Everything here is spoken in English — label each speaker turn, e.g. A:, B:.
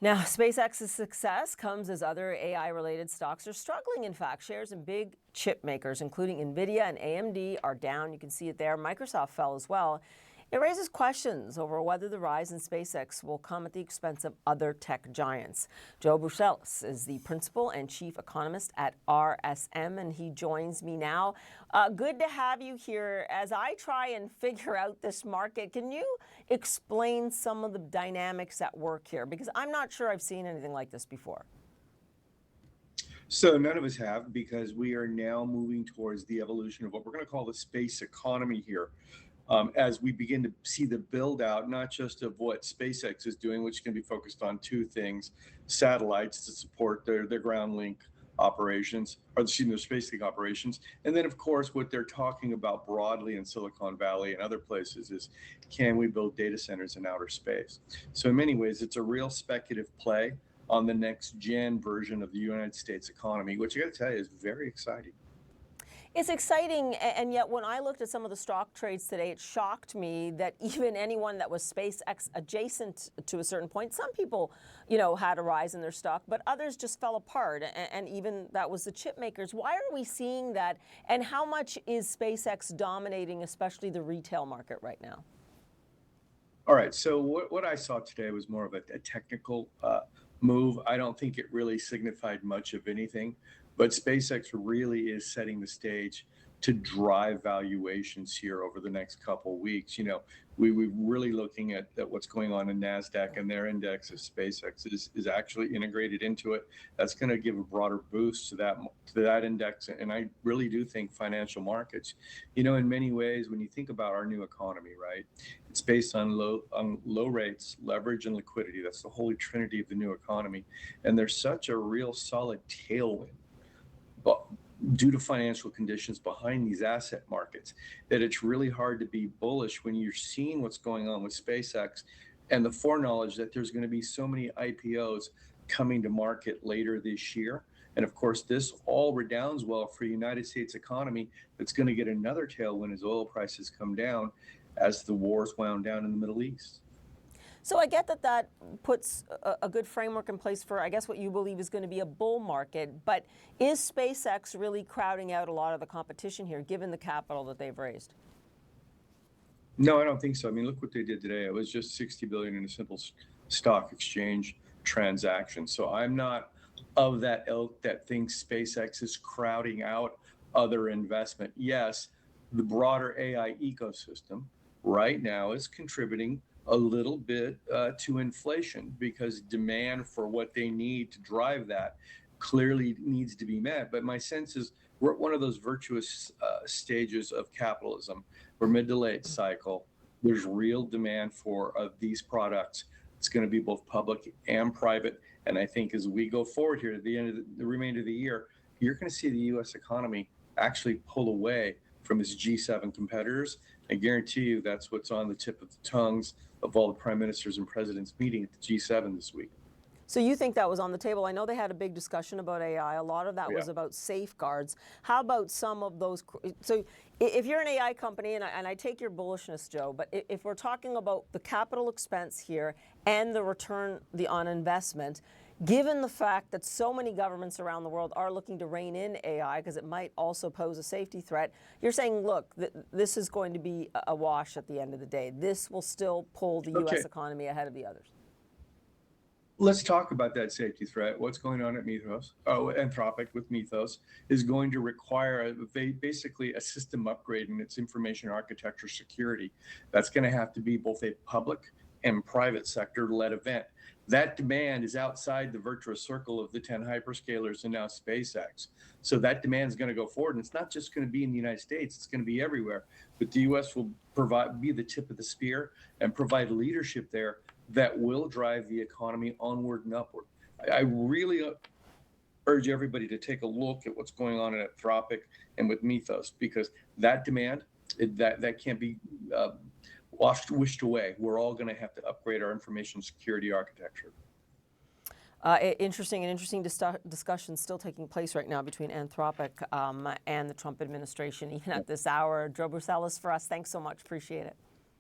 A: Now, SpaceX's success comes as other AI-related stocks are struggling. In fact, shares in big chip makers, including NVIDIA and AMD, are down. You can see it there. Microsoft fell as well. It raises questions over whether the rise in SpaceX will come at the expense of other tech giants. Joe Brusuelas is the principal and chief economist at RSM, and he joins me now. Good to have you here. As I try and figure out this market, can you explain some of the dynamics at work here? Because I'm not sure I've seen anything like this before.
B: So none of us have, because we are now moving towards the evolution of what we're going to call the space economy here. As we begin to see the build out, not just of what SpaceX is doing, which can be focused on two things: satellites to support their ground link operations, or excuse me, their space link operations. And then, of course, what they're talking about broadly in Silicon Valley and other places is, can we build data centers in outer space? So in many ways, it's a real speculative play on the next gen version of the United States economy, which I got to tell you is very exciting.
A: It's exciting, and yet when I looked at some of the stock trades today, it shocked me that even anyone that was SpaceX adjacent to a certain point, some people, had a rise in their stock, but others just fell apart, and even that was the chip makers. Why are we seeing that, and how much is SpaceX dominating, especially the retail market right now?
B: All right, so what I saw today was more of a technical move. I don't think it really signified much of anything, but SpaceX really is setting the stage to drive valuations here over the next couple of weeks. We're really looking at what's going on in NASDAQ, and their index of SpaceX is actually integrated into it. That's going to give a broader boost to that index. And I really do think financial markets, in many ways, when you think about our new economy, right, it's based on low rates, leverage, and liquidity. That's the holy trinity of the new economy. And there's such a real solid tailwind, but due to financial conditions behind these asset markets, that it's really hard to be bullish when you're seeing what's going on with SpaceX and the foreknowledge that there's going to be so many IPOs coming to market later this year. And of course, this all redounds well for the United States economy. That's going to get another tailwind as oil prices come down, as the wars wound down in the Middle East.
A: So I get that puts a good framework in place for, I guess, what you believe is going to be a bull market. But is SpaceX really crowding out a lot of the competition here, given the capital that they've raised?
B: No, I don't think so. I mean, look what they did today. It was just $60 billion in a simple stock exchange transaction. So I'm not of that ilk that thinks SpaceX is crowding out other investment. Yes, the broader AI ecosystem right now is contributing a little bit to inflation, because demand for what they need to drive that clearly needs to be met. But my sense is we're at one of those virtuous stages of capitalism. We're mid to late cycle. There's real demand for these products. It's going to be both public and private. And I think as we go forward here at the end of the remainder of the year, you're going to see the U.S. economy actually pull away from its G7 competitors. I guarantee you that's what's on the tip of the tongues of all the prime ministers and presidents meeting at the G7 this week.
A: So you think that was on the table? I know they had a big discussion about AI. A lot of that was about safeguards. How about some of those? So if you're an AI company, and I take your bullishness, Joe, but if we're talking about the capital expense here and the return on investment, given the fact that so many governments around the world are looking to rein in AI because it might also pose a safety threat, you're saying, look, this is going to be a wash at the end of the day. This will still pull the U.S. economy ahead of the others.
B: Let's talk about that safety threat. What's going on at Mythos? Anthropic with Mythos is going to require basically a system upgrade in its information architecture security. That's going to have to be both a public and private sector-led event. That demand is outside the virtuous circle of the 10 hyperscalers and now SpaceX. So that demand is going to go forward, and it's not just going to be in the United States, it's going to be everywhere. But the U.S. will be the tip of the spear and provide leadership there that will drive the economy onward and upward. I really urge everybody to take a look at what's going on at Anthropic and with Mythos, because that demand, that can't be wished away. We're all going to have to upgrade our information security architecture.
A: Interesting discussion still taking place right now between Anthropic and the Trump administration, even at this hour. Joe Brusuelas for us. Thanks so much. Appreciate it.